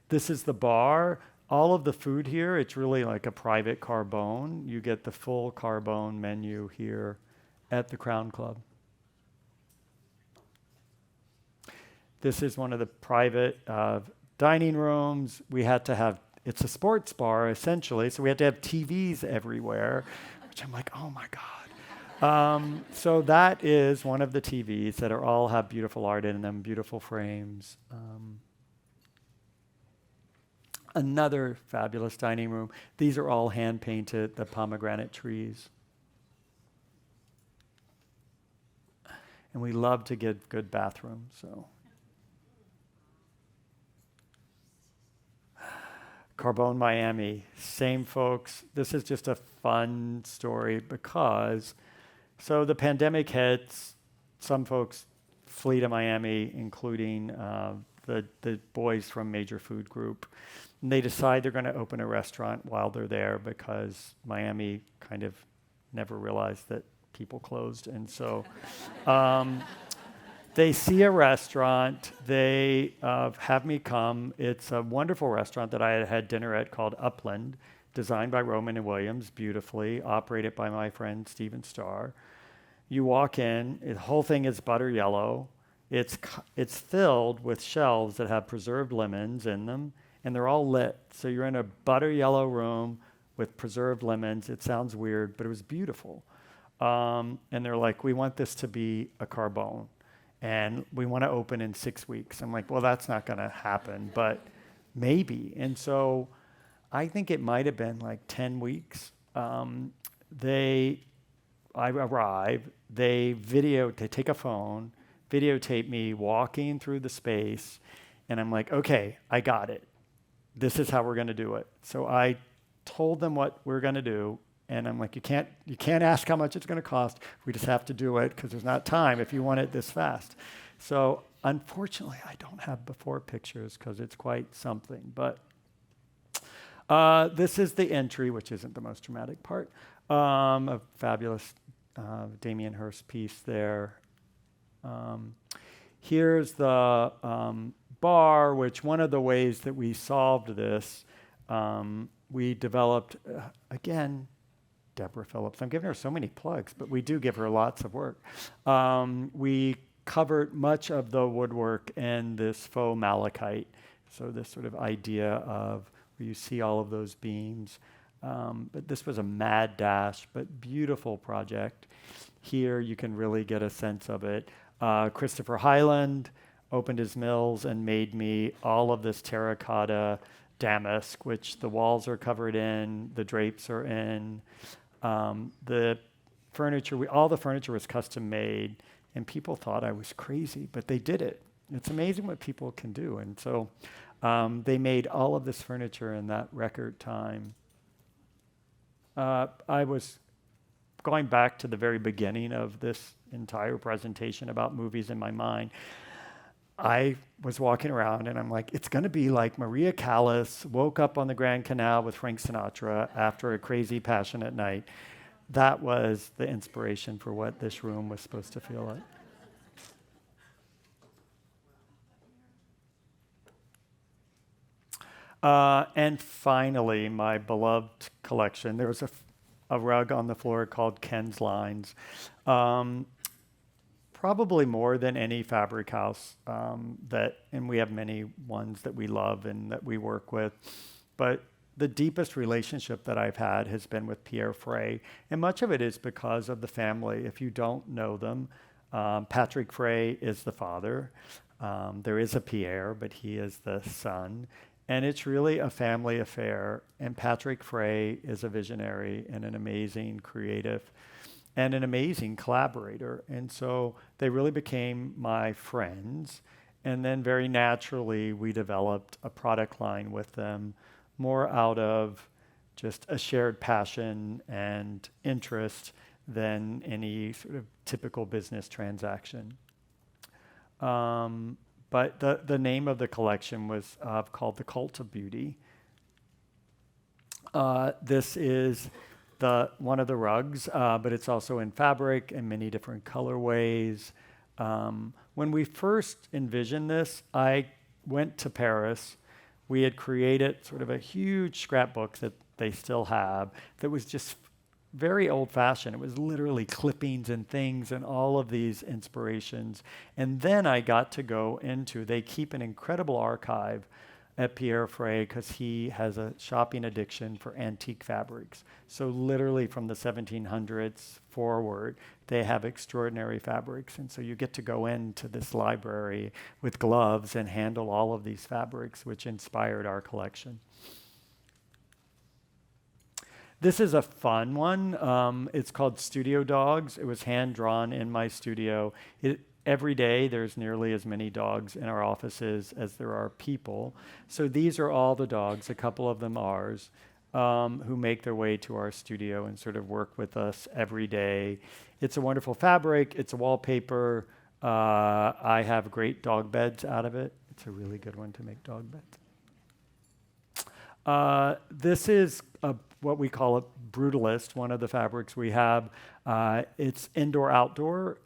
This is the bar. All of the food here, it's really like a private Carbone. You get the full Carbone menu here at the Crown Club. This is one of the private dining rooms. It's a sports bar, essentially, so we had to have TVs everywhere, which I'm like, oh my God. So that is one of the TVs that all have beautiful art in them, beautiful frames. Another fabulous dining room. These are all hand-painted, the pomegranate trees. And we love to get good bathrooms, so. Carbone Miami, same folks. This is just a fun story because, so the pandemic hits, some folks flee to Miami, including the boys from Major Food Group. And they decide they're going to open a restaurant while they're there because Miami kind of never realized that people closed. And so they see a restaurant, they have me come. It's a wonderful restaurant that I had dinner at called Upland, designed by Roman and Williams, beautifully, operated by my friend Stephen Starr. You walk in, the whole thing is butter yellow. It's filled with shelves that have preserved lemons in them, and they're all lit. So you're in a butter yellow room with preserved lemons. It sounds weird, but it was beautiful. And they're like, we want this to be a Carbone, and we want to open in 6 weeks. I'm like, well, that's not going to happen, but maybe. And so I think it might have been like 10 weeks. I arrive, they take a phone, videotape me walking through the space, and I'm like, okay, I got it. This is how we're going to do it. So I told them what we're going to do, and I'm like, you can't ask how much it's going to cost. We just have to do it because there's not time if you want it this fast. So unfortunately, I don't have before pictures because it's quite something. But this is the entry, which isn't the most dramatic part. A fabulous Damien Hirst piece there. Here's the bar, which one of the ways that we solved this, we developed, again, Deborah Phillips. I'm giving her so many plugs, but we do give her lots of work. We covered much of the woodwork in this faux malachite. So this sort of idea of where you see all of those beams. But this was a mad dash, but beautiful project. Here you can really get a sense of it. Christopher Hyland opened his mills and made me all of this terracotta damask, which the walls are covered in, the drapes are in. The furniture, all the furniture was custom made, and people thought I was crazy, but they did it. It's amazing what people can do. And so they made all of this furniture in that record time. I was going back to the very beginning of this entire presentation about movies in my mind. I was walking around and I'm like, it's going to be like Maria Callas woke up on the Grand Canal with Frank Sinatra after a crazy, passionate night. That was the inspiration for what this room was supposed to feel like. And finally, my beloved collection. There was a rug on the floor called Ken's Lines. Probably more than any fabric house and we have many ones that we love and that we work with. But the deepest relationship that I've had has been with Pierre Frey. And much of it is because of the family. If you don't know them, Patrick Frey is the father. There is a Pierre, but he is the son. And it's really a family affair. And Patrick Frey is a visionary and an amazing creative and an amazing collaborator. And so they really became my friends. And then very naturally, we developed a product line with them, more out of just a shared passion and interest than any sort of typical business transaction. But the name of the collection was called The Cult of Beauty. This is one of the rugs, but it's also in fabric and many different colorways. When we first envisioned this, I went to Paris. We had created sort of a huge scrapbook that they still have that was just very old-fashioned. It was literally clippings and things and all of these inspirations. And then I got to go into, they keep an incredible archive at Pierre Frey because he has a shopping addiction for antique fabrics. So literally from the 1700s forward, they have extraordinary fabrics. And so you get to go into this library with gloves and handle all of these fabrics, which inspired our collection. This is a fun one. It's called Studio Dogs. It was hand-drawn in my studio. Every day, there's nearly as many dogs in our offices as there are people. So these are all the dogs, a couple of them ours, who make their way to our studio and sort of work with us every day. It's a wonderful fabric. It's a wallpaper. I have great dog beds out of it. It's a really good one to make dog beds. This is what we call a brutalist, one of the fabrics we have. It's indoor-outdoor,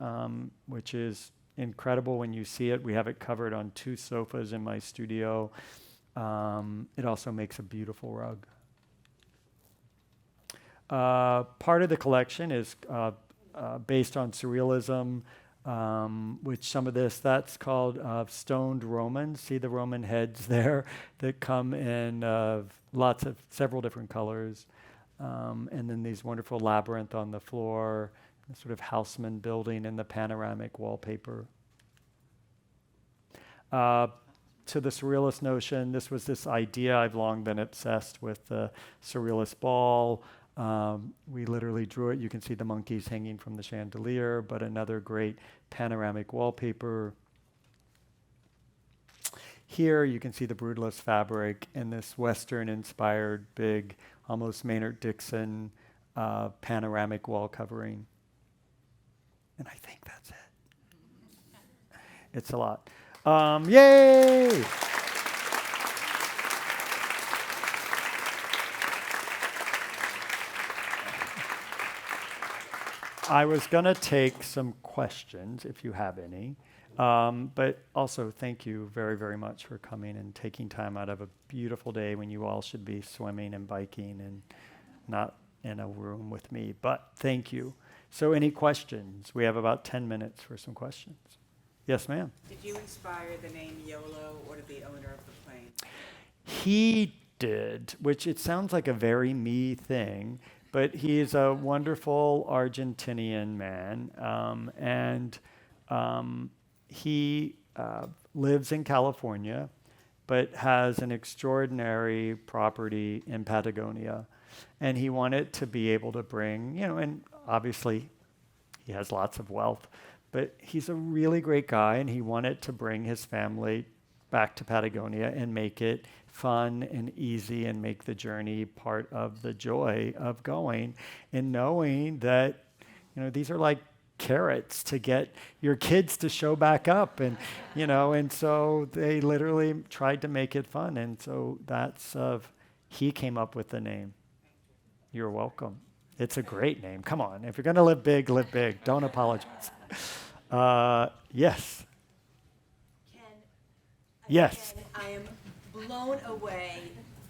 which is incredible when you see it. We have it covered on 2 sofas in my studio. It also makes a beautiful rug. Part of the collection is based on surrealism, which some of this, that's called stoned Romans. See the Roman heads there that come in several different colors. And then these wonderful labyrinth on the floor, the sort of houseman building and the panoramic wallpaper. To the surrealist notion, this was this idea, I've long been obsessed with the surrealist ball. We literally drew it. You can see the monkeys hanging from the chandelier, but another great panoramic wallpaper. Here you can see the brutalist fabric in this Western-inspired, big, almost Maynard Dixon panoramic wall covering. And I think that's it. It's a lot. Yay! I was going to take some questions, if you have any. But also, thank you very, very much for coming and taking time out of a beautiful day when you all should be swimming and biking and not in a room with me. But thank you. So any questions? We have about 10 minutes for some questions. Yes, ma'am. Did you inspire the name YOLO, or did the owner of the plane? He did, which it sounds like a very me thing, but he's a wonderful Argentinian man, and he lives in California, but has an extraordinary property in Patagonia. And he wanted to be able to bring, and obviously he has lots of wealth, but he's a really great guy, and he wanted to bring his family back to Patagonia and make it fun and easy and make the journey part of the joy of going and knowing that, these are like carrots to get your kids to show back up, and and so they literally tried to make it fun, and so that's he came up with the name. You're welcome. It's a great name. Come on, if you're going to live big, live big. Don't apologize. Yes. Ken, Yes. again, I am blown away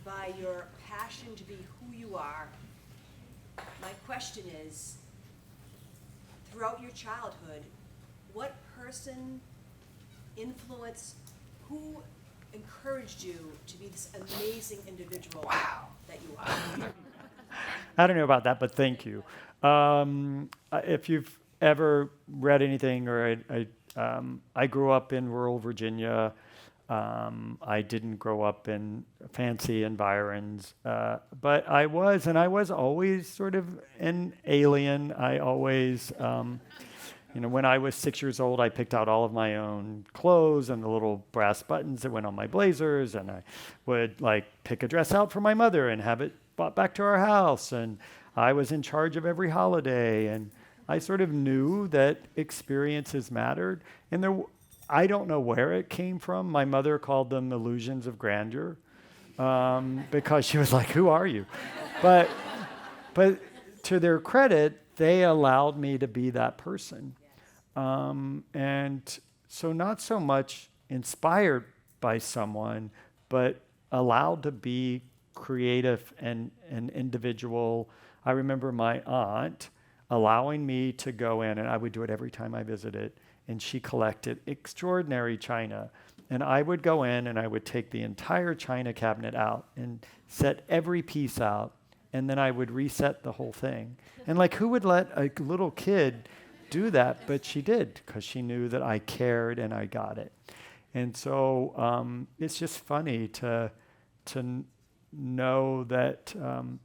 by your passion to be who you are. My question is, throughout your childhood, what person, influence, who encouraged you to be this amazing individual that you are? I don't know about that, but thank you. If you've ever read anything, or I grew up in rural Virginia. I didn't grow up in fancy environs, but I was always sort of an alien. I always, when I was 6 years old, I picked out all of my own clothes and the little brass buttons that went on my blazers, and I would pick a dress out for my mother and have it brought back to our house, and I was in charge of every holiday, and I sort of knew that experiences mattered, and I don't know where it came from. My mother called them illusions of grandeur, because she was like, "Who are you?" But to their credit, they allowed me to be that person, and so not so much inspired by someone, but allowed to be creative and an individual. I remember my aunt allowing me to go in, and I would do it every time I visited, and she collected extraordinary china. And I would go in and I would take the entire china cabinet out and set every piece out, and then I would reset the whole thing. And who would let a little kid do that? But she did, because she knew that I cared and I got it. And so it's just funny to know that, and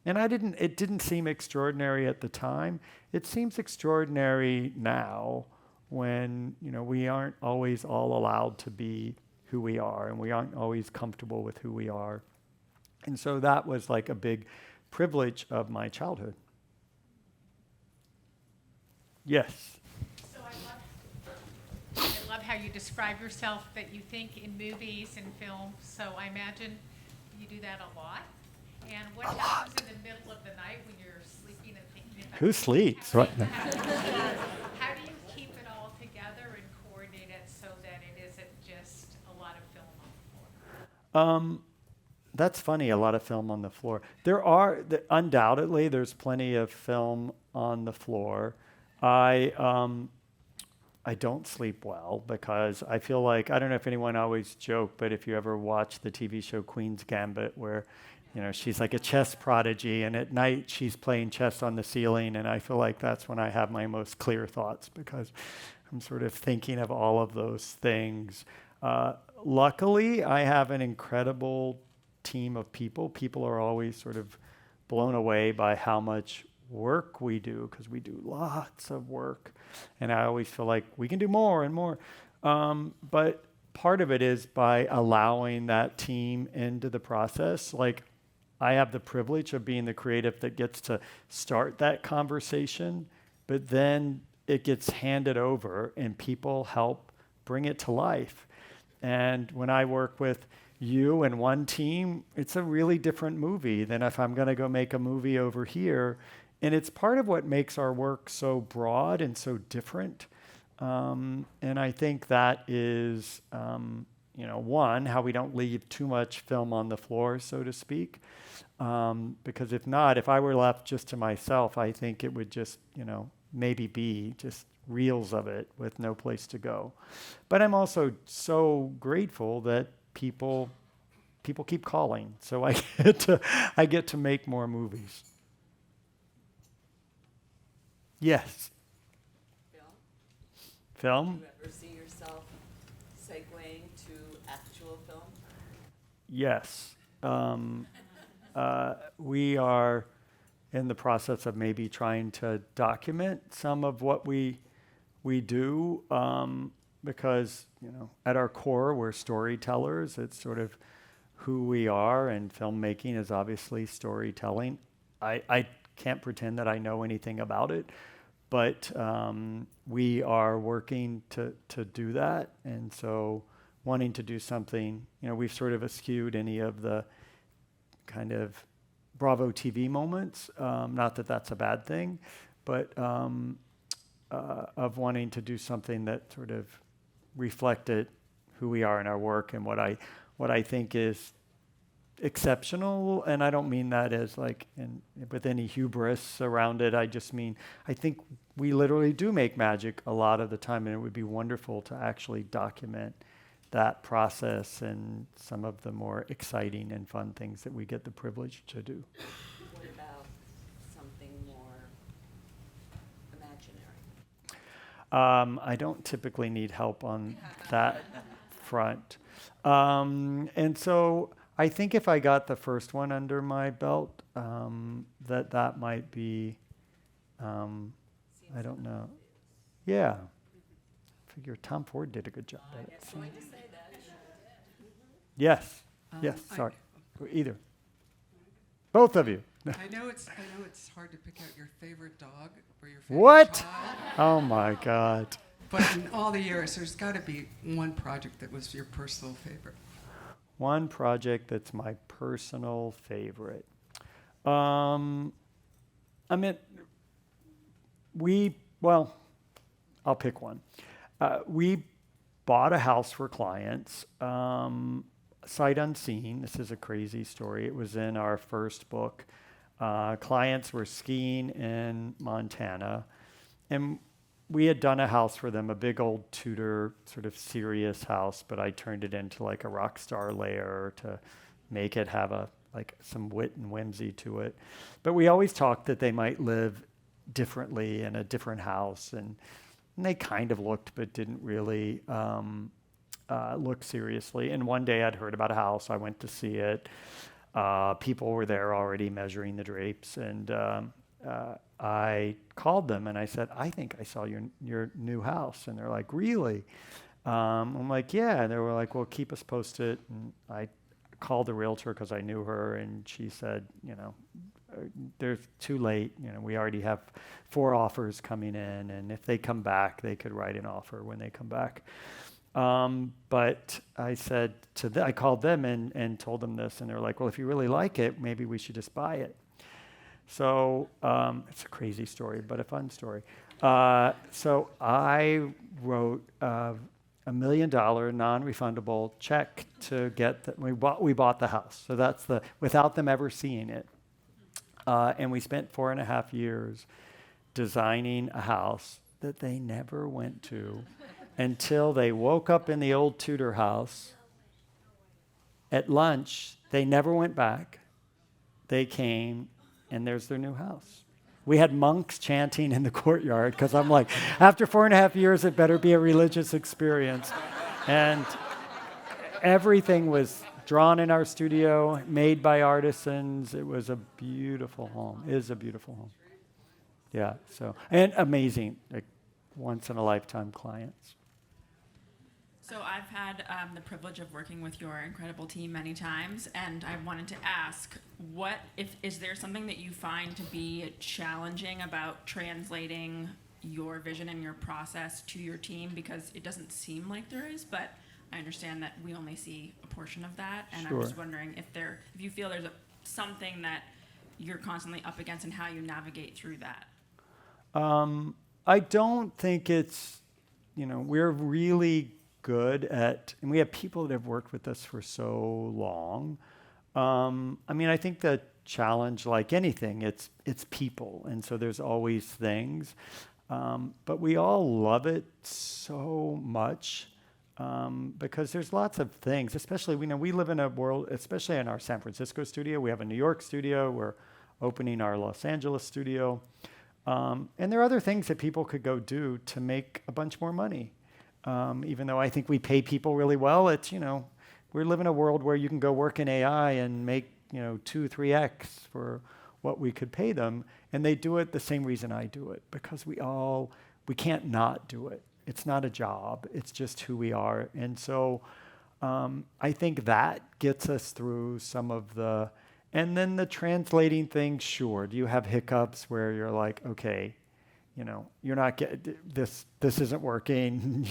it didn't seem extraordinary at the time. It seems extraordinary now, when we aren't always all allowed to be who we are, and we aren't always comfortable with who we are. And so that was a big privilege of my childhood. Yes. So I love how you describe yourself, that you think in movies and film. So I imagine you do that a lot? And what happens in the middle of the night when you're sleeping and thinking about Who sleeps? Right. how do you keep it all together and coordinate it so that it isn't just a lot of film on the floor? That's funny, a lot of film on the floor. There are, undoubtedly, there's plenty of film on the floor. I don't sleep well because I feel like, I don't know if anyone always joke, but if you ever watch the TV show Queen's Gambit, where, you know, she's like a chess prodigy, and at night she's playing chess on the ceiling, and I feel like that's when I have my most clear thoughts because I'm sort of thinking of all of those things. Luckily, I have an incredible team of people. People are always sort of blown away by how much work we do because we do lots of work. And I always feel like we can do more and more. But part of it is by allowing that team into the process. Like, I have the privilege of being the creative that gets to start that conversation, but then it gets handed over and people help bring it to life. And when I work with you and one team, it's a really different movie than if I'm going to go make a movie over here. And it's part of what makes our work so broad and so different. And I think that is, one, how we don't leave too much film on the floor, so to speak. Because if not, if I were left just to myself, I think it would just, maybe be just reels of it with no place to go. But I'm also so grateful that people keep calling, so I get to make more movies. Yes. Film? Do you ever see yourself segueing to actual film? Yes. We are in the process of maybe trying to document some of what we do, because, at our core, we're storytellers. It's sort of who we are, and filmmaking is obviously storytelling. I can't pretend that I know anything about it, but we are working to do that. And so wanting to do something, we've sort of eschewed any of the kind of Bravo TV moments. Not that that's a bad thing, but of wanting to do something that sort of reflected who we are in our work and what I think is exceptional. And I don't mean that as like with any hubris around it. I just mean I think we literally do make magic a lot of the time, and it would be wonderful to actually document that process and some of the more exciting and fun things that we get the privilege to do. What about something more imaginary? I don't typically need help on that front. And so I think if I got the first one under my belt, that might be, I don't know. Yeah. I figure Tom Ford did a good job at it. So. Yes. Yes. Sorry. Either. Both of you. I know it's hard to pick out your favorite dog or your favorite What? child, Oh my God. but in all the years, there's got to be one project that was your personal favorite. One project that's my personal favorite. I'll pick one. We bought a house for clients, sight unseen. This is a crazy story. It was in our first book. Clients were skiing in Montana, and we had done a house for them, a big old Tudor sort of serious house, but I turned it into like a rock star lair to make it have some wit and whimsy to it. But we always talked that they might live differently in a different house, and they kind of looked but didn't really look seriously. And one day I'd heard about a house. I went to see it. People were there already measuring the drapes, and I called them and I said, I think I saw your new house. And they're like, really? I'm like, yeah. And they were like, well, keep us posted. And I called the realtor because I knew her, and she said, they're too late. We already have 4 offers coming in, and if they come back, they could write an offer when they come back. But I said I called them and told them this, and they were like, well, if you really like it, maybe we should just buy it. So it's a crazy story, but a fun story. So I wrote $1 million non-refundable check to get we bought the house. So that's without them ever seeing it. And we spent 4.5 years designing a house that they never went to until they woke up in the old Tudor house. At lunch, they never went back. They came, and there's their new house. We had monks chanting in the courtyard because I'm like, after 4.5 years, it better be a religious experience. And everything was drawn in our studio, made by artisans. It was a beautiful home. It is a beautiful home. Yeah, and amazing, like once-in-a-lifetime clients. So I've had the privilege of working with your incredible team many times, and I wanted to ask, is there something that you find to be challenging about translating your vision and your process to your team? Because it doesn't seem like there is, but I understand that we only see a portion of that, and Sure. I'm just wondering if you feel there's something that you're constantly up against and how you navigate through that. I don't think it's, we're really good at, and we have people that have worked with us for so long. I think the challenge, like anything, it's people, and so there's always things. But we all love it so much because there's lots of things, especially, we live in a world, especially in our San Francisco studio. We have a New York studio. We're opening our Los Angeles studio. And there are other things that people could go do to make a bunch more money. Even though I think we pay people really well, it's, we live in a world where you can go work in AI and make, 2-3x for what we could pay them. And they do it the same reason I do it, because we can't not do it. It's not a job. It's just who we are. And so I think that gets us through some of and then the translating thing, sure. Do you have hiccups where you're like, okay, you're not getting this isn't working.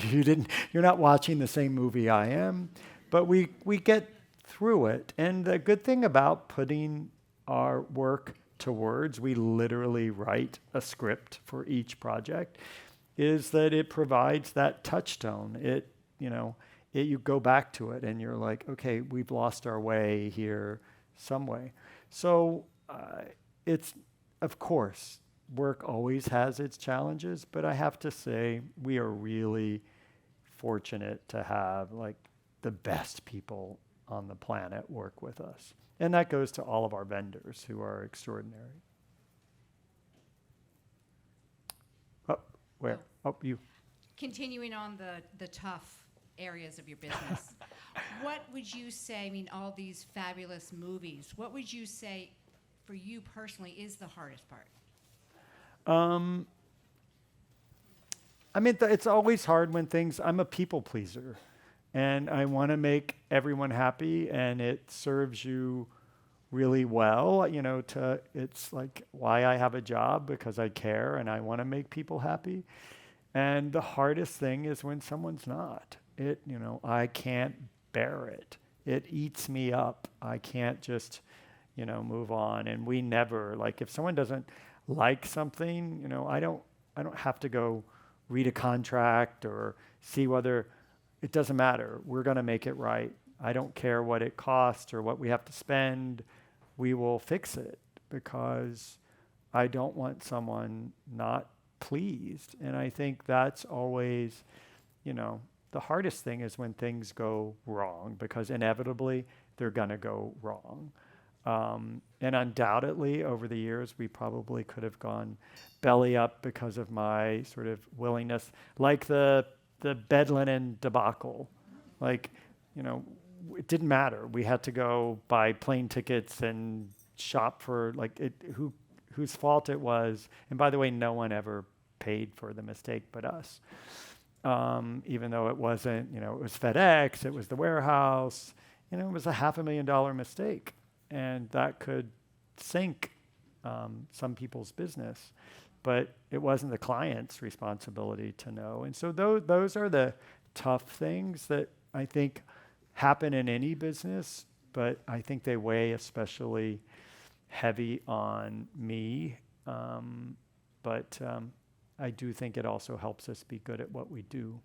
You're not watching the same movie I am, but we get through it. And the good thing about putting our work to words, we literally write a script for each project, is that it provides that touchstone. You go back to it and you're like, okay, we've lost our way here some way. So it's, of course, work always has its challenges, but I have to say we are really fortunate to have the best people on the planet work with us. And that goes to all of our vendors who are extraordinary. Oh, where? Oh, you. Continuing on the tough areas of your business, what would you say, all these fabulous movies, what would you say for you personally is the hardest part? It's always hard when I'm a people pleaser, and I want to make everyone happy, and it serves you really well. It's like why I have a job, because I care and I want to make people happy. And the hardest thing is when someone's not. I can't bear it. It eats me up. I can't just, move on. And we never, if someone doesn't like something, I don't have to go read a contract or see whether, it doesn't matter. We're going to make it right. I don't care what it costs or what we have to spend. We will fix it, because I don't want someone not pleased. And I think that's always, the hardest thing is when things go wrong, because inevitably they're going to go wrong. And undoubtedly, over the years, we probably could have gone belly up because of my sort of willingness, like the bed linen debacle. It didn't matter. We had to go buy plane tickets and shop for whose fault it was. And by the way, no one ever paid for the mistake but us. Even though it wasn't, it was FedEx, it was the warehouse, it was a $500,000 mistake. And that could sink some people's business. But it wasn't the client's responsibility to know. And so those are the tough things that I think happen in any business, but I think they weigh especially heavy on me. But I do think it also helps us be good at what we do.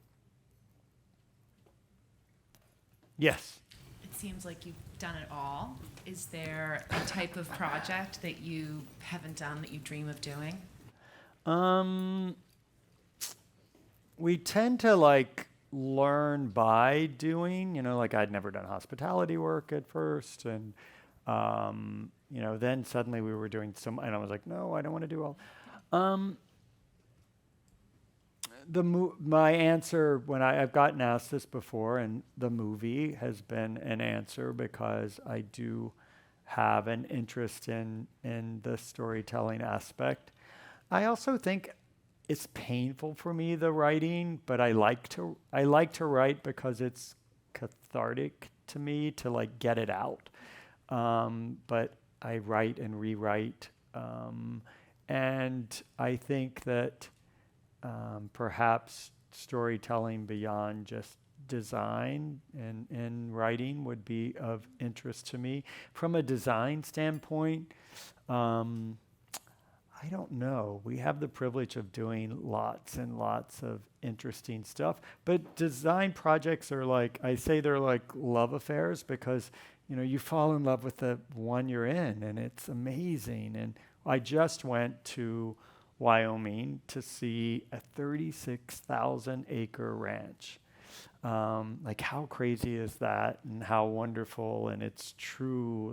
Yes. It seems like you've done it all. Is there a type of project that you haven't done that you dream of doing? We tend to like learn by doing, like I'd never done hospitality work at first. And, then suddenly we were doing and I was like, no, I don't want to do all. My answer when I've gotten asked this before, and the movie has been an answer because I do have an interest in the storytelling aspect. I also think it's painful for me, the writing, but I like to write because it's cathartic to me to like get it out. But I write and rewrite, and I think that perhaps storytelling beyond just design and writing would be of interest to me. From a design standpoint, I don't know. We have the privilege of doing lots and lots of interesting stuff, but design projects are I say they're like love affairs because, you fall in love with the one you're in and it's amazing. And I just went to Wyoming to see a 36,000 acre ranch. How crazy is that and how wonderful, and it's true,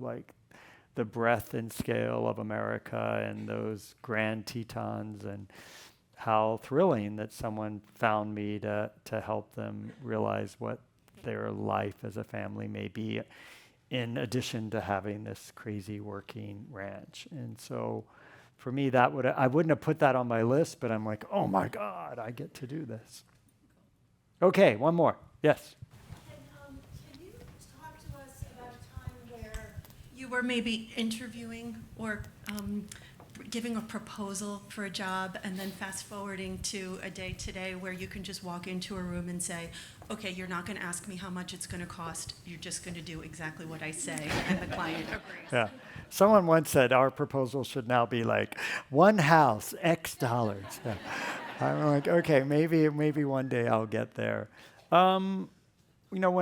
the breadth and scale of America and those grand Tetons, and how thrilling that someone found me to help them realize what their life as a family may be, in addition to having this crazy working ranch. And so for me, I wouldn't have put that on my list, but I'm like, oh my God, I get to do this. Okay, one more. Yes. Can you talk to us about a time where you were maybe interviewing or giving a proposal for a job, and then fast forwarding to a day today where you can just walk into a room and say, okay, you're not going to ask me how much it's going to cost. You're just going to do exactly what I say, and the client agrees. Yeah. Someone once said our proposal should now be one house, X dollars. Yeah. I'm like, okay, maybe one day I'll get there. When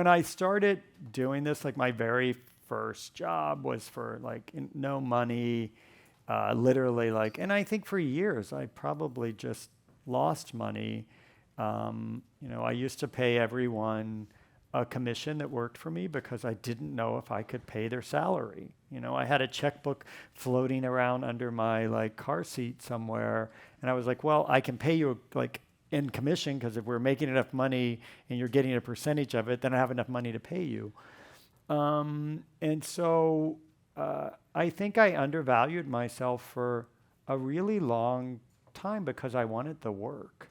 I started doing this, my very first job was for no money, literally and I think for years I probably just lost money. I used to pay everyone a commission that worked for me because I didn't know if I could pay their salary. I had a checkbook floating around under my car seat somewhere, and I was like, well, I can pay you in commission because if we're making enough money and you're getting a percentage of it, then I have enough money to pay you. And so I think I undervalued myself for a really long time because I wanted the work.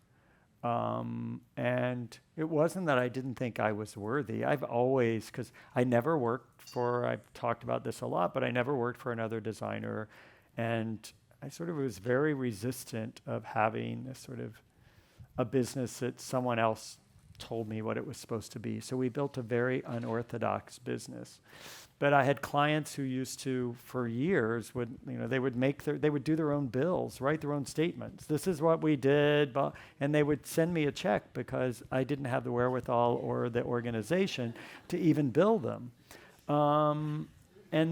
And it wasn't that I didn't think I was worthy. because I never worked I've talked about this a lot, but I never worked for another designer. And I sort of was very resistant of having this sort of a business that someone else told me what it was supposed to be. So we built a very unorthodox business. But I had clients who used to, for years, they would do their own bills, write their own statements. This is what we did, and they would send me a check because I didn't have the wherewithal or the organization to even bill them. And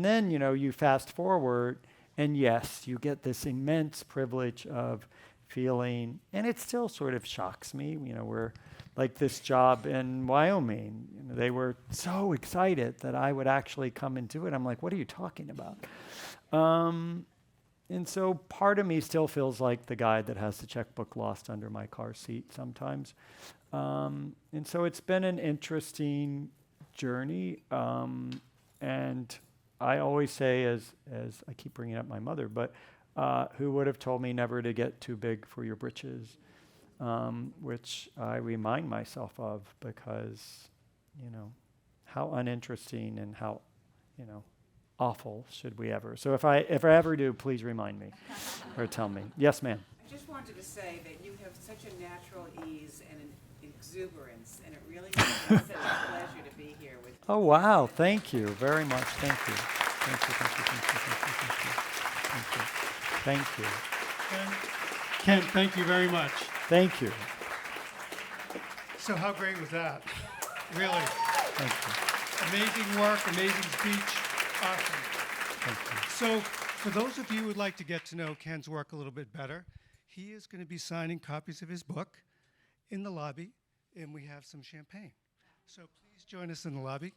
then, you fast forward, and yes, you get this immense privilege of feeling, and it still sort of shocks me, we're this job in Wyoming. They were so excited that I would actually come and do it. I'm like, what are you talking about? And so part of me still feels like the guy that has the checkbook lost under my car seat sometimes. And so it's been an interesting journey. And I always say, as I keep bringing up my mother, but who would have told me never to get too big for your britches? Which I remind myself of because, how uninteresting and how, awful should we ever. So if I ever do, please remind me or tell me. Yes, ma'am. I just wanted to say that you have such a natural ease and an exuberance, and it really is such a pleasure to be here with you. Oh, wow. Thank you very much. Thank you. Thank you, thank you, thank you, thank you, thank you. Thank you. Ken, thank you very much. Thank you. So how great was that? Really. Thank you. Amazing work, amazing speech. Awesome. Thank you. So for those of you who would like to get to know Ken's work a little bit better, he is going to be signing copies of his book in the lobby, and we have some champagne. So please join us in the lobby.